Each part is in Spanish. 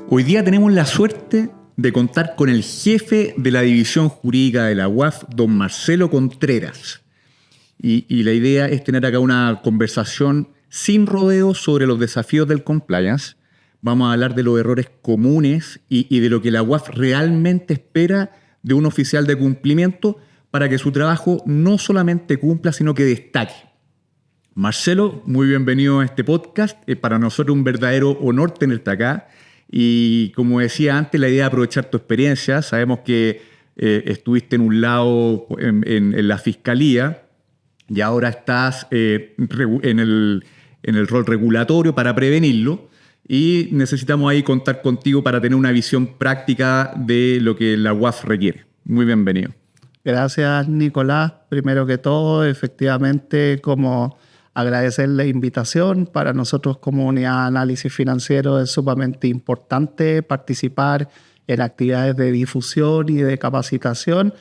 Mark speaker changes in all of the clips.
Speaker 1: Hoy día tenemos la suerte de contar con el jefe de la división jurídica de la UAF, don Marcelo Contreras. Y la idea es tener acá una conversación sin rodeos sobre los desafíos del compliance. Vamos a hablar de los errores comunes y de lo que la UAF realmente espera de un oficial de cumplimiento para que su trabajo no solamente cumpla, sino que destaque. Marcelo, muy bienvenido a este podcast. Para nosotros un verdadero honor tenerte acá. Y como decía antes, la idea es aprovechar tu experiencia. Sabemos que estuviste en un lado en la fiscalía y ahora estás en el rol regulatorio para prevenirlo. Y necesitamos ahí contar contigo para tener una visión práctica de lo que la UAF requiere. Muy bienvenido.
Speaker 2: Gracias, Nicolás. Primero que todo, efectivamente, como agradecer la invitación. Para nosotros como unidad de análisis financiero es sumamente importante participar en actividades de difusión y de capacitación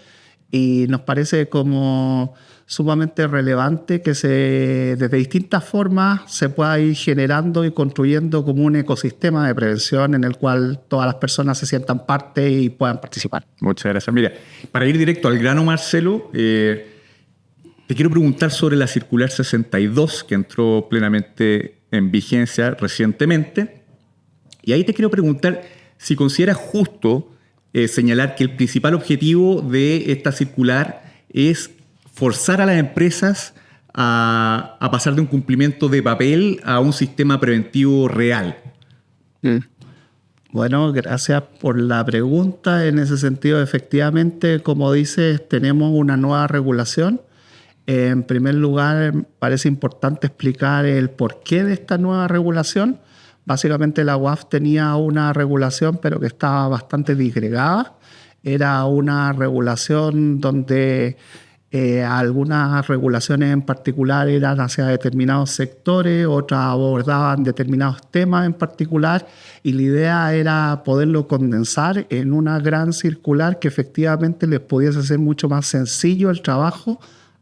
Speaker 2: y nos parece como sumamente relevante que desde distintas formas se pueda ir generando y construyendo como un ecosistema de prevención en el cual todas las personas se sientan parte y puedan participar.
Speaker 1: Muchas gracias. Mira, para ir directo al grano, Marcelo, te quiero preguntar sobre la circular 62 que entró plenamente en vigencia recientemente. Y ahí te quiero preguntar si consideras justo señalar que el principal objetivo de esta circular es forzar a las empresas a pasar de un cumplimiento de papel a un sistema preventivo real.
Speaker 2: Bueno, gracias por la pregunta. En ese sentido, efectivamente, como dices, tenemos una nueva regulación. En primer lugar, parece importante explicar el porqué de esta nueva regulación. Básicamente la UAF tenía una regulación, pero que estaba bastante disgregada. Era una regulación donde algunas regulaciones en particular eran hacia determinados sectores, otras abordaban determinados temas en particular, y la idea era poderlo condensar en una gran circular que efectivamente les pudiese hacer mucho más sencillo el trabajo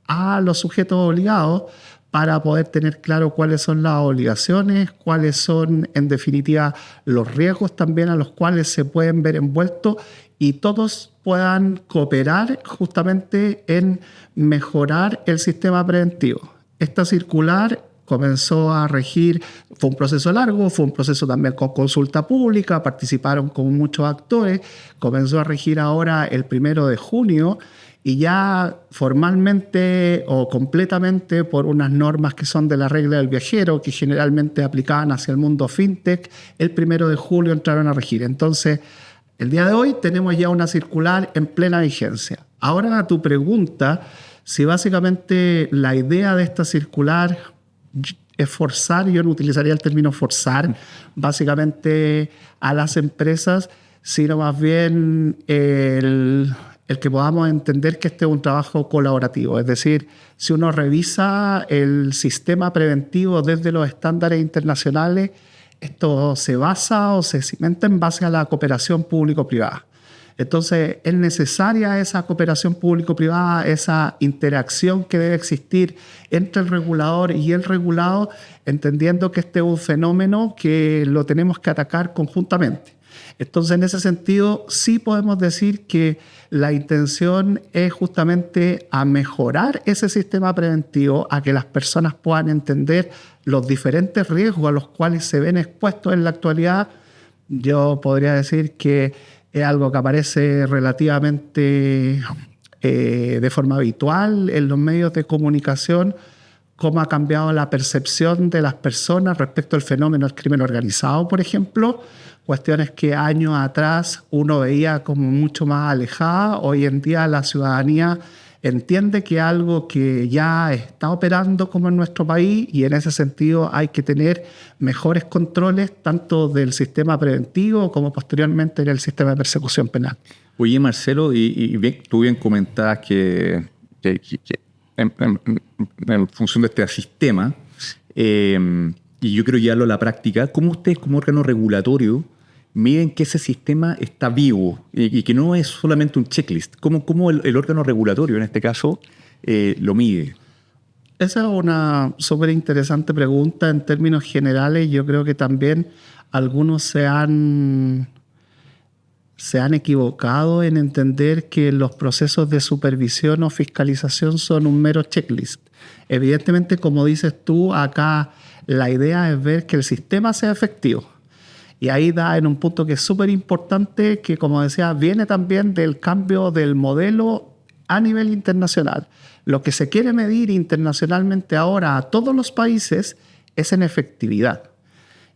Speaker 2: a los sujetos obligados para poder tener claro cuáles son las obligaciones, cuáles son en definitiva los riesgos también a los cuales se pueden ver envueltos y todos puedan cooperar justamente en mejorar el sistema preventivo. Esta circular comenzó a regir, fue un proceso largo, fue un proceso también con consulta pública, participaron con muchos actores, comenzó a regir ahora el 1 de junio y ya formalmente o completamente por unas normas que son de la regla del viajero, que generalmente aplicaban hacia el mundo fintech, el 1 de julio entraron a regir. Entonces, el día de hoy tenemos ya una circular en plena vigencia. Ahora a tu pregunta, si básicamente la idea de esta circular es forzar, yo no utilizaría el término forzar, básicamente a las empresas, sino más bien el que podamos entender que este es un trabajo colaborativo. Es decir, si uno revisa el sistema preventivo desde los estándares internacionales, esto se basa o se cimenta en base a la cooperación público-privada. Entonces, es necesaria esa cooperación público-privada, esa interacción que debe existir entre el regulador y el regulado, entendiendo que este es un fenómeno que lo tenemos que atacar conjuntamente. Entonces, en ese sentido, sí podemos decir que la intención es justamente a mejorar ese sistema preventivo, a que las personas puedan entender los diferentes riesgos a los cuales se ven expuestos en la actualidad. Yo podría decir que es algo que aparece relativamente de forma habitual en los medios de comunicación, cómo ha cambiado la percepción de las personas respecto al fenómeno del crimen organizado, por ejemplo. Cuestiones que años atrás uno veía como mucho más alejadas. Hoy en día la ciudadanía entiende que es algo que ya está operando como en nuestro país y en ese sentido hay que tener mejores controles tanto del sistema preventivo como posteriormente en el sistema de persecución penal.
Speaker 1: Oye, Marcelo, tú bien comentabas que en función de este sistema, y yo quiero llevarlo a la práctica, ¿cómo ustedes como órgano regulatorio miden que ese sistema está vivo y que no es solamente un checklist? ¿Cómo el órgano regulatorio, en este caso, lo mide?
Speaker 2: Esa es una súper interesante pregunta. En términos generales, yo creo que también algunos se han se han equivocado en entender que los procesos de supervisión o fiscalización son un mero checklist. Evidentemente, como dices tú, acá la idea es ver que el sistema sea efectivo. Y ahí da en un punto que es súper importante, que como decía, viene también del cambio del modelo a nivel internacional. Lo que se quiere medir internacionalmente ahora a todos los países es en efectividad.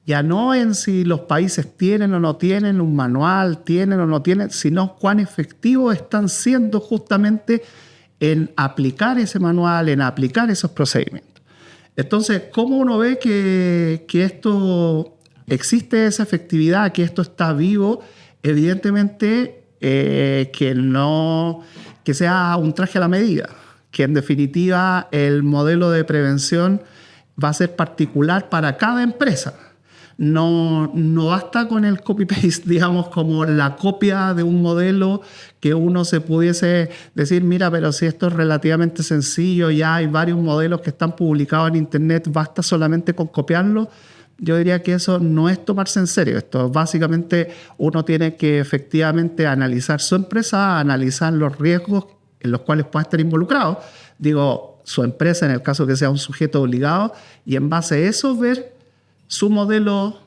Speaker 2: Ya no en si los países tienen o no tienen un manual, tienen o no tienen, sino cuán efectivos están siendo justamente en aplicar ese manual, en aplicar esos procedimientos. Entonces, ¿cómo uno ve que esto existe esa efectividad, que esto está vivo? Evidentemente que sea un traje a la medida, que en definitiva el modelo de prevención va a ser particular para cada empresa. No basta con el copy-paste, digamos, como la copia de un modelo que uno se pudiese decir, mira, pero si esto es relativamente sencillo, ya hay varios modelos que están publicados en Internet, basta solamente con copiarlo. Yo diría que eso no es tomarse en serio. Esto básicamente uno tiene que efectivamente analizar su empresa, analizar los riesgos en los cuales pueda estar involucrado. Digo, su empresa en el caso que sea un sujeto obligado, y en base a eso ver su modelo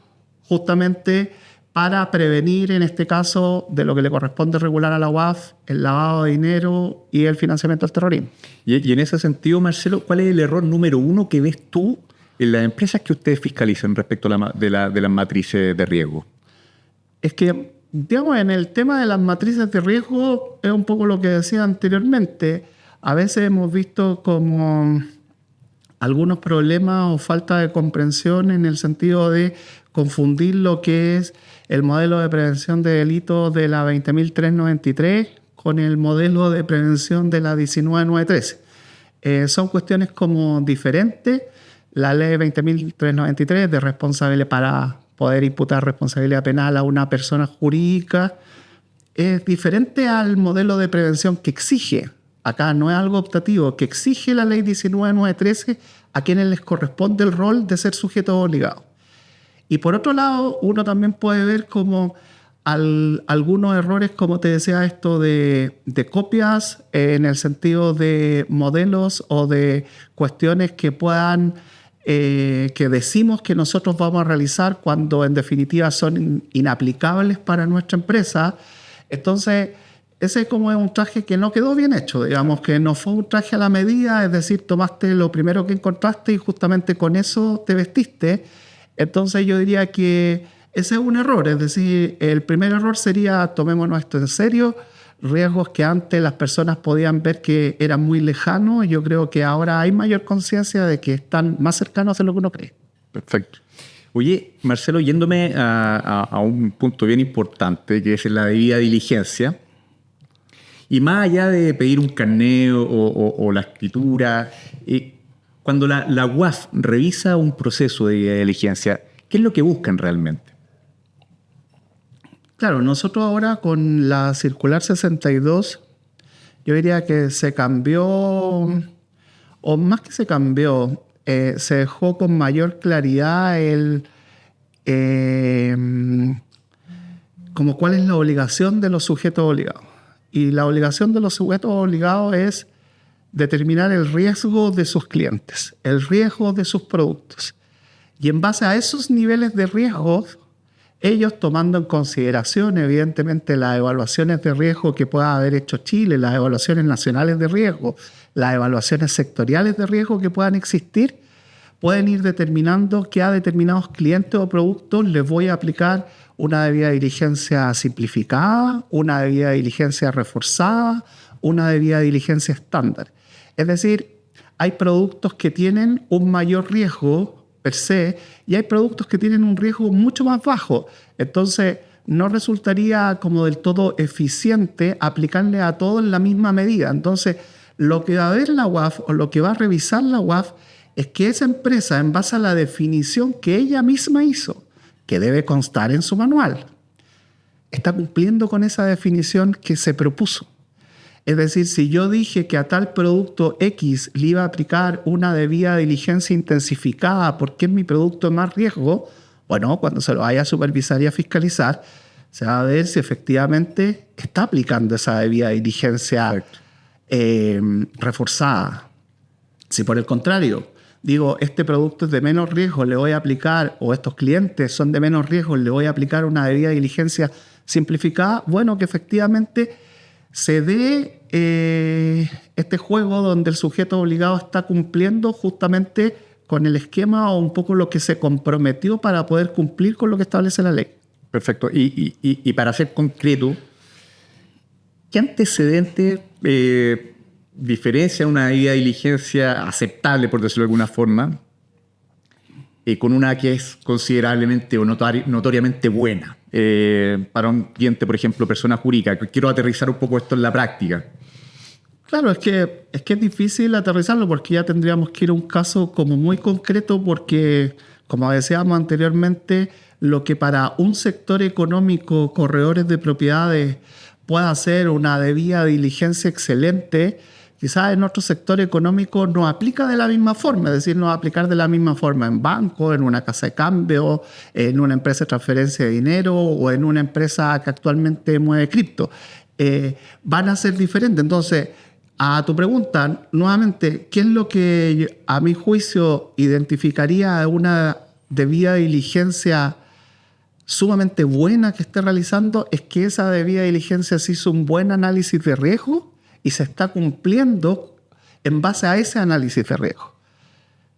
Speaker 2: justamente para prevenir, en este caso, de lo que le corresponde regular a la UAF, el lavado de dinero y el financiamiento del terrorismo.
Speaker 1: Y en ese sentido, Marcelo, ¿cuál es el error número uno que ves tú en las empresas que ustedes fiscalizan respecto a de las matrices de riesgo?
Speaker 2: Es que, digamos, en el tema de las matrices de riesgo es un poco lo que decía anteriormente. A veces hemos visto como algunos problemas o falta de comprensión en el sentido de confundir lo que es el modelo de prevención de delitos de la 20.393 con el modelo de prevención de la 19.913. Son cuestiones como diferentes. La ley 20.393 de responsabilidad para poder imputar responsabilidad penal a una persona jurídica es diferente al modelo de prevención que exige. Acá no es algo optativo, que exige la ley 19.913 a quienes les corresponde el rol de ser sujetos obligados. Y por otro lado, uno también puede ver como algunos errores, como te decía, esto de copias en el sentido de modelos o de cuestiones que puedan, que decimos que nosotros vamos a realizar cuando en definitiva son inaplicables para nuestra empresa. Entonces, ese como es un traje que no quedó bien hecho, digamos, que no fue un traje a la medida, es decir, tomaste lo primero que encontraste y justamente con eso te vestiste. Entonces yo diría que ese es un error, es decir, el primer error sería tomémonos esto en serio, riesgos que antes las personas podían ver que eran muy lejanos, yo creo que ahora hay mayor conciencia de que están más cercanos de lo que uno cree.
Speaker 1: Perfecto. Oye, Marcelo, yéndome a un punto bien importante, que es la debida diligencia. Y más allá de pedir un carnet o la escritura, cuando la UAF revisa un proceso de diligencia, ¿qué es lo que buscan realmente?
Speaker 2: Claro, nosotros ahora con la circular 62, yo diría que se cambió, o más que se cambió, se dejó con mayor claridad como cuál es la obligación de los sujetos obligados. Y la obligación de los sujetos obligados es determinar el riesgo de sus clientes, el riesgo de sus productos. Y en base a esos niveles de riesgo, ellos tomando en consideración, evidentemente, las evaluaciones de riesgo que pueda haber hecho Chile, las evaluaciones nacionales de riesgo, las evaluaciones sectoriales de riesgo que puedan existir, pueden ir determinando que a determinados clientes o productos les voy a aplicar una debida diligencia simplificada, una debida diligencia reforzada, una debida diligencia estándar. Es decir, hay productos que tienen un mayor riesgo per se y hay productos que tienen un riesgo mucho más bajo. Entonces, no resultaría como del todo eficiente aplicarle a todos la misma medida. Entonces, lo que va a ver la UAF o lo que va a revisar la UAF es que esa empresa, en base a la definición que ella misma hizo, que debe constar en su manual, está cumpliendo con esa definición que se propuso. Es decir, si yo dije que a tal producto X le iba a aplicar una debida diligencia intensificada porque es mi producto de más riesgo, bueno, cuando se lo vaya a supervisar y a fiscalizar, se va a ver si efectivamente está aplicando esa debida diligencia reforzada. Si por el contrario, digo, este producto es de menos riesgo, le voy a aplicar, o estos clientes son de menos riesgo, le voy a aplicar una debida diligencia simplificada, bueno, que efectivamente se dé este juego donde el sujeto obligado está cumpliendo justamente con el esquema o un poco lo que se comprometió para poder cumplir con lo que establece la ley.
Speaker 1: Perfecto. Y para ser concreto, ¿qué antecedentes diferencian una debida diligencia aceptable, por decirlo de alguna forma, con una que es considerablemente o notoriamente buena para un cliente, por ejemplo, persona jurídica? Quiero aterrizar un poco esto en la práctica.
Speaker 2: Claro, es que es difícil aterrizarlo porque ya tendríamos que ir a un caso como muy concreto porque, como decíamos anteriormente, lo que para un sector económico, corredores de propiedades, pueda ser una debida diligencia excelente, quizás en otro sector económico no aplica de la misma forma, es decir, no va a aplicar de la misma forma en banco, en una casa de cambio, en una empresa de transferencia de dinero o en una empresa que actualmente mueve cripto. Van a ser diferentes. Entonces, a tu pregunta, nuevamente, ¿qué es lo que a mi juicio identificaría una debida diligencia sumamente buena que esté realizando? Es que esa debida diligencia se hizo un buen análisis de riesgo y se está cumpliendo en base a ese análisis de riesgo.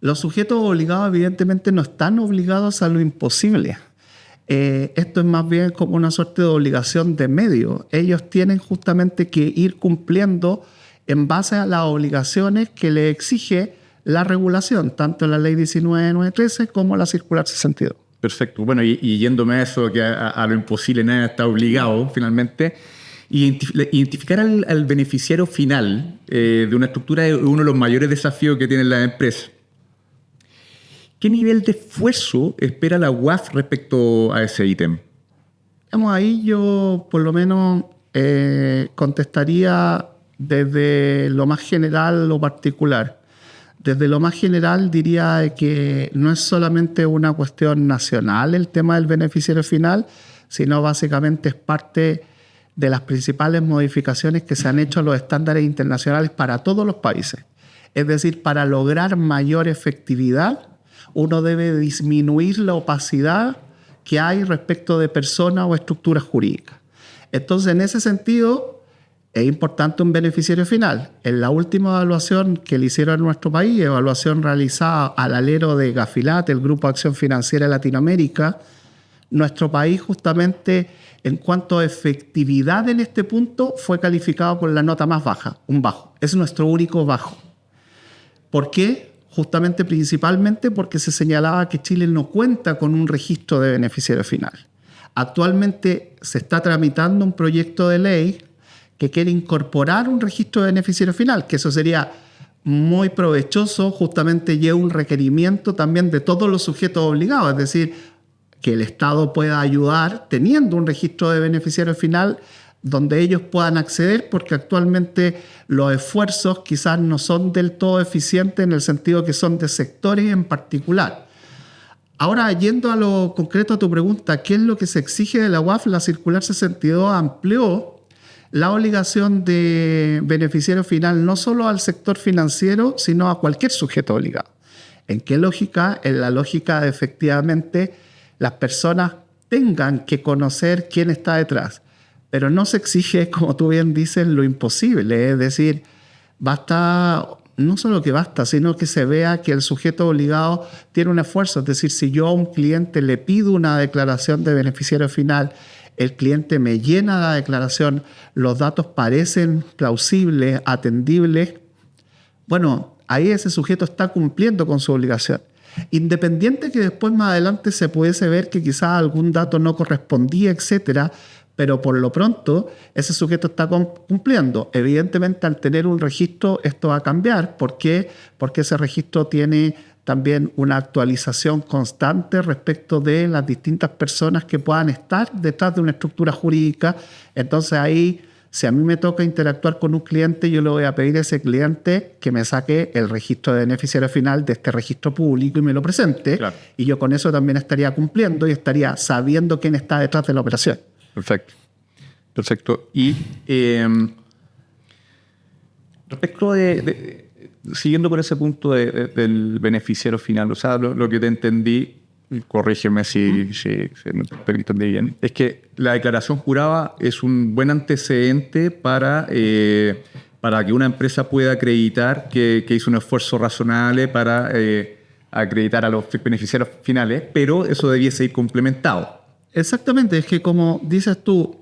Speaker 2: Los sujetos obligados evidentemente no están obligados a lo imposible. Esto es más bien como una suerte de obligación de medio. Ellos tienen justamente que ir cumpliendo en base a las obligaciones que le exige la regulación, tanto la ley 19.913 como la circular 62.
Speaker 1: Perfecto. Bueno, y yéndome a eso, que a lo imposible nadie está obligado finalmente, identificar al beneficiario final de una estructura es uno de los mayores desafíos que tienen las empresas. ¿Qué nivel de esfuerzo espera la UAF respecto a ese ítem?
Speaker 2: Ahí yo por lo menos contestaría desde lo más general a lo particular. Desde lo más general diría que no es solamente una cuestión nacional el tema del beneficiario final, sino básicamente es parte de las principales modificaciones que se han hecho a los estándares internacionales para todos los países. Es decir, para lograr mayor efectividad, uno debe disminuir la opacidad que hay respecto de personas o estructuras jurídicas. Entonces, en ese sentido, es importante un beneficiario final. En la última evaluación que le hicieron en nuestro país, evaluación realizada al alero de Gafilat, el Grupo de Acción Financiera de Latinoamérica, nuestro país justamente en cuanto a efectividad en este punto fue calificado con la nota más baja, un bajo. Es nuestro único bajo. ¿Por qué? Justamente principalmente porque se señalaba que Chile no cuenta con un registro de beneficiario final. Actualmente se está tramitando un proyecto de ley que quiere incorporar un registro de beneficiario final, que eso sería muy provechoso, justamente lleva un requerimiento también de todos los sujetos obligados, es decir, que el Estado pueda ayudar teniendo un registro de beneficiario final donde ellos puedan acceder, porque actualmente los esfuerzos quizás no son del todo eficientes en el sentido que son de sectores en particular. Ahora, yendo a lo concreto a tu pregunta, ¿qué es lo que se exige de la UAF? La circular 62 amplió la obligación de beneficiario final no solo al sector financiero, sino a cualquier sujeto obligado. ¿En qué lógica? En la lógica de efectivamente las personas tengan que conocer quién está detrás. Pero no se exige, como tú bien dices, lo imposible. Es decir, basta, no solo que basta, sino que se vea que el sujeto obligado tiene un esfuerzo. Es decir, si yo a un cliente le pido una declaración de beneficiario final, el cliente me llena la declaración, los datos parecen plausibles, atendibles, bueno, ahí ese sujeto está cumpliendo con su obligación. Independiente que después más adelante se pudiese ver que quizás algún dato no correspondía, etcétera, pero por lo pronto ese sujeto está cumpliendo. Evidentemente, al tener un registro, esto va a cambiar. ¿Por qué? Porque ese registro tiene también una actualización constante respecto de las distintas personas que puedan estar detrás de una estructura jurídica. Entonces ahí, si a mí me toca interactuar con un cliente, yo le voy a pedir a ese cliente que me saque el registro de beneficiario final de este registro público y me lo presente. Claro. Y yo con eso también estaría cumpliendo y estaría sabiendo quién está detrás de la operación.
Speaker 1: Perfecto. Y respecto siguiendo por ese punto del beneficiario final, o sea, lo que te entendí, corrígeme si no te entendí bien, es que la declaración jurada es un buen antecedente para que una empresa pueda acreditar que hizo un esfuerzo razonable para acreditar a los beneficiarios finales, pero eso debiese ir complementado.
Speaker 2: Exactamente, es que como dices tú,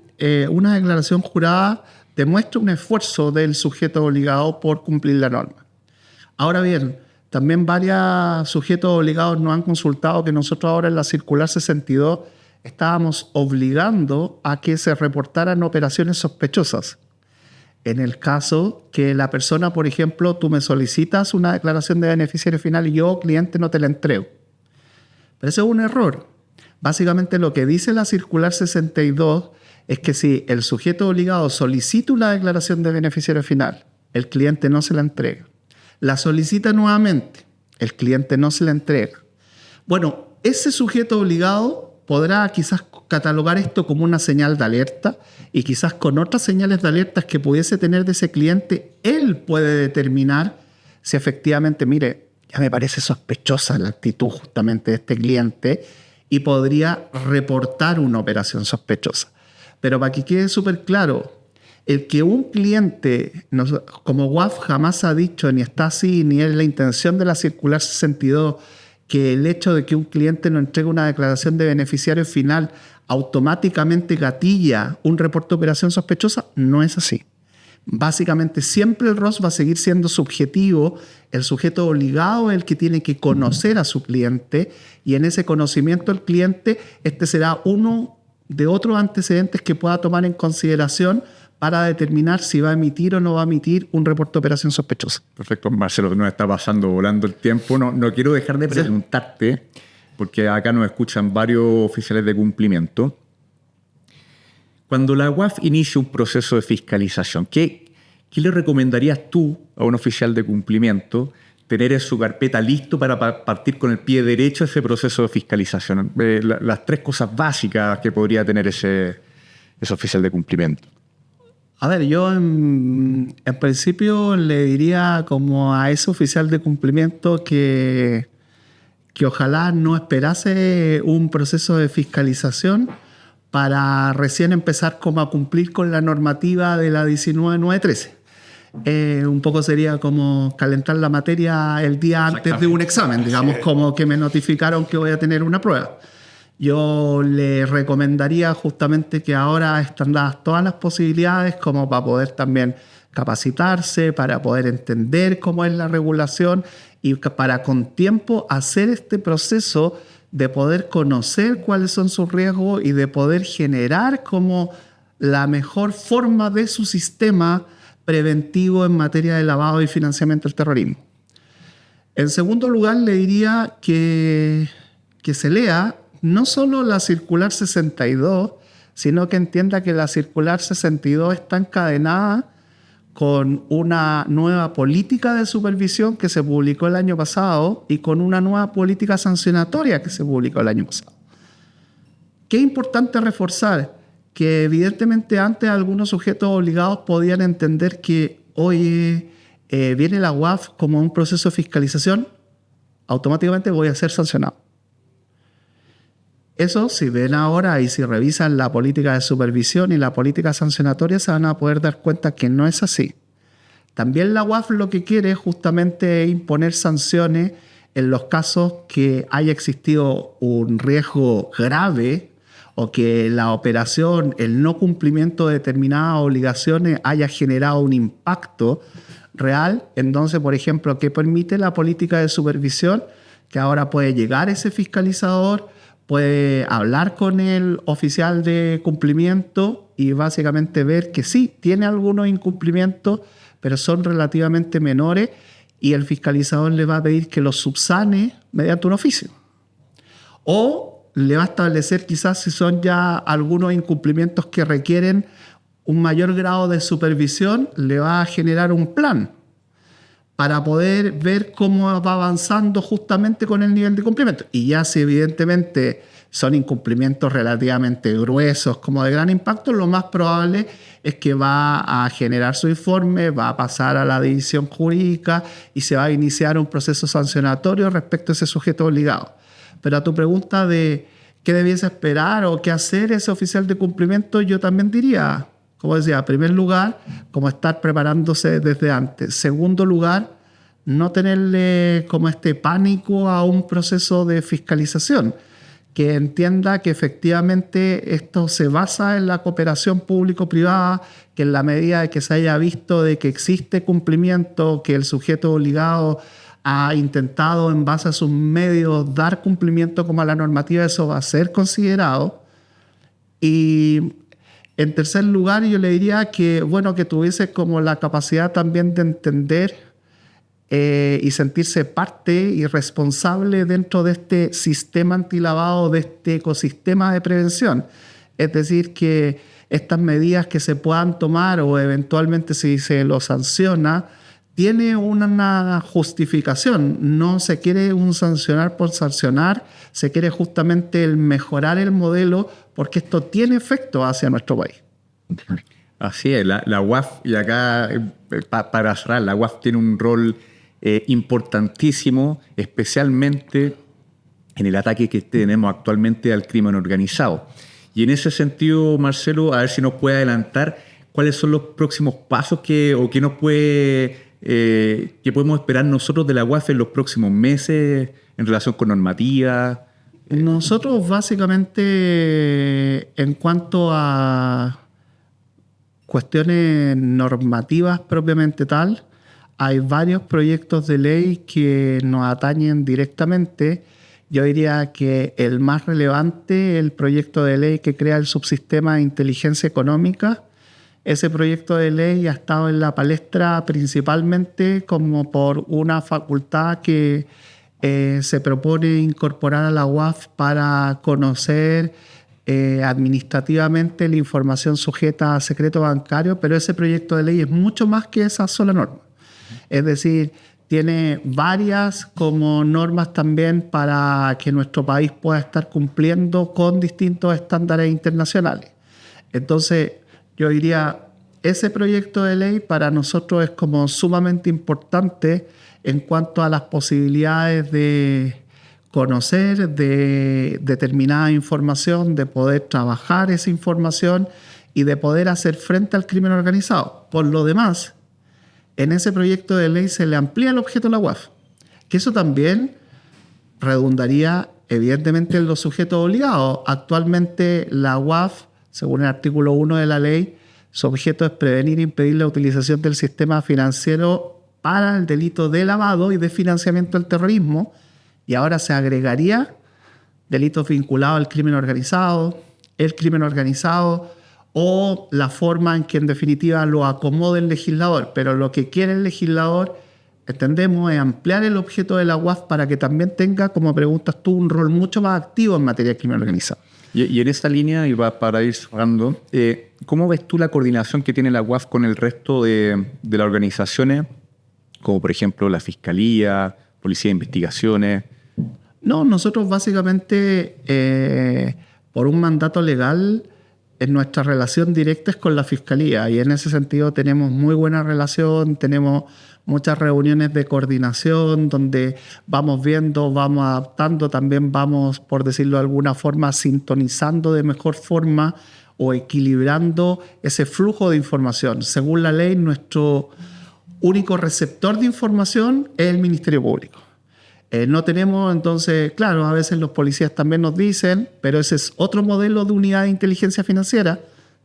Speaker 2: una declaración jurada demuestra un esfuerzo del sujeto obligado por cumplir la norma. Ahora bien, también varios sujetos obligados nos han consultado que nosotros ahora en la circular 62 estábamos obligando a que se reportaran operaciones sospechosas. En el caso que la persona, por ejemplo, tú me solicitas una declaración de beneficiario final y yo, cliente, no te la entrego. Pero eso es un error. Básicamente lo que dice la circular 62 es que si el sujeto obligado solicita una declaración de beneficiario final, el cliente no se la entrega. La solicita nuevamente, el cliente no se la entrega. Bueno, ese sujeto obligado podrá quizás catalogar esto como una señal de alerta y quizás con otras señales de alertas que pudiese tener de ese cliente, él puede determinar si efectivamente, mire, ya me parece sospechosa la actitud justamente de este cliente y podría reportar una operación sospechosa. Pero para que quede súper claro, el que un cliente, como WAF jamás ha dicho, ni está así, ni es la intención de la circular 62, que el hecho de que un cliente no entregue una declaración de beneficiario final automáticamente gatilla un reporte de operación sospechosa, no es así. Básicamente siempre el ROS va a seguir siendo subjetivo, el sujeto obligado es el que tiene que conocer a su cliente y en ese conocimiento del cliente este será uno de otros antecedentes que pueda tomar en consideración para determinar si va a emitir o no va a emitir un reporte de operación sospechosa.
Speaker 1: Perfecto, Marcelo, nos está pasando volando el tiempo. No quiero dejar de preguntarte, porque acá nos escuchan varios oficiales de cumplimiento. Cuando la UAF inicia un proceso de fiscalización, ¿qué le recomendarías tú a un oficial de cumplimiento tener en su carpeta listo para partir con el pie derecho a ese proceso de fiscalización? Las tres cosas básicas que podría tener ese oficial de cumplimiento.
Speaker 2: A ver, yo en principio le diría como a ese oficial de cumplimiento que ojalá no esperase un proceso de fiscalización para recién empezar como a cumplir con la normativa de la 19913. Un poco sería como calentar la materia el día antes de un examen, digamos, como que me notificaron que voy a tener una prueba. Yo le recomendaría justamente que ahora están dadas todas las posibilidades como para poder también capacitarse, para poder entender cómo es la regulación y para con tiempo hacer este proceso de poder conocer cuáles son sus riesgos y de poder generar como la mejor forma de su sistema preventivo en materia de lavado y financiamiento del terrorismo. En segundo lugar, le diría que se lea no solo la circular 62, sino que entienda que la circular 62 está encadenada con una nueva política de supervisión que se publicó el año pasado y con una nueva política sancionatoria que se publicó el año pasado. Qué importante reforzar que evidentemente antes algunos sujetos obligados podían entender que hoy viene la UAF como un proceso de fiscalización, automáticamente voy a ser sancionado. Eso, si ven ahora y si revisan la política de supervisión y la política sancionatoria, se van a poder dar cuenta que no es así. También la UAF lo que quiere es justamente imponer sanciones en los casos que haya existido un riesgo grave o que la operación, el no cumplimiento de determinadas obligaciones haya generado un impacto real. Entonces, por ejemplo, ¿qué permite la política de supervisión? Que ahora puede llegar ese fiscalizador, puede hablar con el oficial de cumplimiento y básicamente ver que sí, tiene algunos incumplimientos, pero son relativamente menores y el fiscalizador le va a pedir que los subsane mediante un oficio. O le va a establecer quizás si son ya algunos incumplimientos que requieren un mayor grado de supervisión, le va a generar un plan para poder ver cómo va avanzando justamente con el nivel de cumplimiento. Y ya si evidentemente son incumplimientos relativamente gruesos, como de gran impacto, lo más probable es que va a generar su informe, va a pasar a la división jurídica y se va a iniciar un proceso sancionatorio respecto a ese sujeto obligado. Pero a tu pregunta de qué debiese esperar o qué hacer ese oficial de cumplimiento, yo también diría, como decía, en primer lugar, como estar preparándose desde antes. Segundo lugar, no tenerle como pánico a un proceso de fiscalización, que entienda que efectivamente esto se basa en la cooperación público-privada, que en la medida de que se haya visto de que existe cumplimiento, que el sujeto obligado ha intentado en base a sus medios dar cumplimiento como a la normativa, eso va a ser considerado. Y en tercer lugar, yo le diría que, bueno, que tuviese como la capacidad también de entender y sentirse parte y responsable dentro de este sistema antilavado, de este ecosistema de prevención. Es decir, que estas medidas que se puedan tomar o eventualmente si se lo sanciona, tiene una justificación. No se quiere un sancionar por sancionar, se quiere justamente el mejorar el modelo porque esto tiene efecto hacia nuestro país.
Speaker 1: Así es, la UAF, y acá para cerrar, la UAF tiene un rol importantísimo, especialmente en el ataque que tenemos actualmente al crimen organizado. Y en ese sentido, Marcelo, a ver si nos puede adelantar cuáles son los próximos pasos que podemos esperar nosotros de la UAF en los próximos meses en relación con normativa.
Speaker 2: Nosotros básicamente, en cuanto a cuestiones normativas propiamente tal, hay varios proyectos de ley que nos atañen directamente. Yo diría que el más relevante es el proyecto de ley que crea el subsistema de inteligencia económica. Ese proyecto de ley ha estado en la palestra principalmente como por una facultad que se propone incorporar a la UAF para conocer administrativamente la información sujeta a secreto bancario, pero ese proyecto de ley es mucho más que esa sola norma. Es decir, tiene varias como normas también para que nuestro país pueda estar cumpliendo con distintos estándares internacionales. Entonces, yo diría, ese proyecto de ley para nosotros es como sumamente importante en cuanto a las posibilidades de conocer de determinada información, de poder trabajar esa información y de poder hacer frente al crimen organizado. Por lo demás, en ese proyecto de ley se le amplía el objeto de la UAF, que eso también redundaría evidentemente en los sujetos obligados. Actualmente la UAF, según el artículo 1 de la ley, su objeto es prevenir e impedir la utilización del sistema financiero para el delito de lavado y de financiamiento del terrorismo, y ahora se agregaría delitos vinculados al crimen organizado, el crimen organizado o la forma en que en definitiva lo acomode el legislador. Pero lo que quiere el legislador, entendemos, es ampliar el objeto de la UAF para que también tenga, como preguntas tú, un rol mucho más activo en materia de crimen organizado.
Speaker 1: Y en esta línea, y para ir cerrando, ¿cómo ves tú la coordinación que tiene la UAF con el resto de las organizaciones, como por ejemplo la Fiscalía, Policía de Investigaciones?
Speaker 2: No, nosotros básicamente, por un mandato legal, nuestra relación directa es con la Fiscalía, y en ese sentido tenemos muy buena relación, tenemos muchas reuniones de coordinación donde vamos viendo, vamos adaptando, también vamos, por decirlo de alguna forma, sintonizando de mejor forma o equilibrando ese flujo de información. Según la ley, nuestro único receptor de información es el Ministerio Público. No tenemos, entonces, claro, a veces los policías también nos dicen, pero ese es otro modelo de unidad de inteligencia financiera.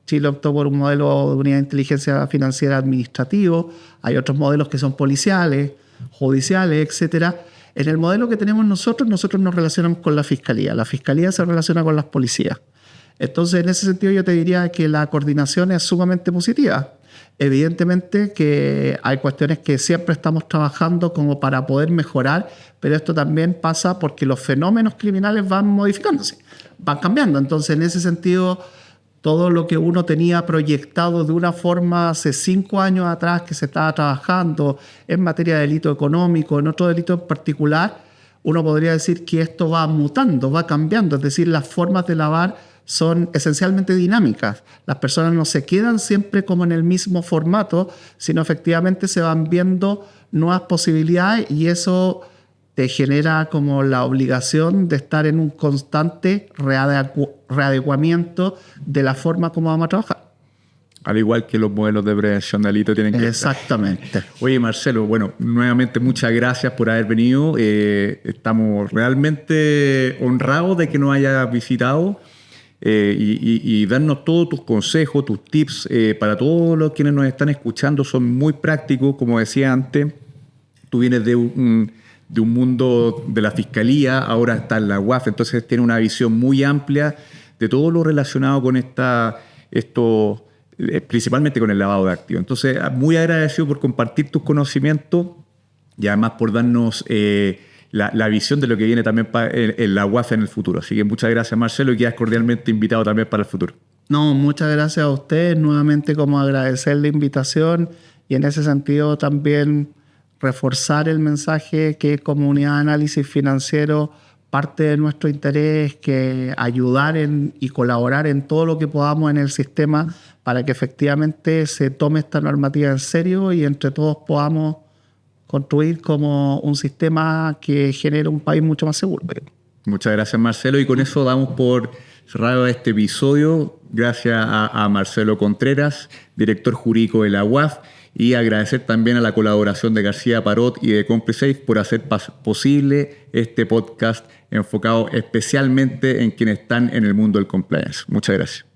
Speaker 2: Chile optó por un modelo de unidad de inteligencia financiera administrativo. Hay otros modelos que son policiales, judiciales, etc. En el modelo que tenemos nosotros nos relacionamos con la Fiscalía. La Fiscalía se relaciona con las policías. Entonces, en ese sentido, yo te diría que la coordinación es sumamente positiva. Evidentemente que hay cuestiones que siempre estamos trabajando como para poder mejorar, pero esto también pasa porque los fenómenos criminales van modificándose, van cambiando. Entonces, en ese sentido, todo lo que uno tenía proyectado de una forma hace 5 años atrás que se estaba trabajando en materia de delito económico, en otro delito en particular, uno podría decir que esto va mutando, va cambiando. Es decir, las formas de lavar son esencialmente dinámicas. Las personas no se quedan siempre como en el mismo formato, sino efectivamente se van viendo nuevas posibilidades y eso te genera como la obligación de estar en un constante readecuamiento de la forma como vamos a trabajar.
Speaker 1: Al igual que los modelos de prevención de delito tienen que
Speaker 2: Exactamente.
Speaker 1: estar. Oye, Marcelo, bueno, nuevamente muchas gracias por haber venido. Estamos realmente honrados de que nos hayas visitado y darnos todos tus consejos, tus tips para todos los quienes nos están escuchando. Son muy prácticos, como decía antes. Tú vienes de un mundo de la fiscalía, ahora está en la UAF, entonces tiene una visión muy amplia de todo lo relacionado con principalmente con el lavado de activos. Entonces, muy agradecido por compartir tus conocimientos y además por darnos la visión de lo que viene también en la UAF en el futuro. Así que muchas gracias, Marcelo, y quedas cordialmente invitado también para el futuro.
Speaker 2: No, muchas gracias a ustedes. Nuevamente, como agradecer la invitación y en ese sentido también reforzar el mensaje que como unidad de análisis financiero parte de nuestro interés es que ayudar y colaborar en todo lo que podamos en el sistema para que efectivamente se tome esta normativa en serio y entre todos podamos construir como un sistema que genere un país mucho más seguro.
Speaker 1: Muchas gracias, Marcelo, y con eso damos por cerrado este episodio. Gracias a Marcelo Contreras, director jurídico de la UAF, y agradecer también a la colaboración de García Parot y de CompliSafe por hacer posible este podcast enfocado especialmente en quienes están en el mundo del compliance. Muchas gracias.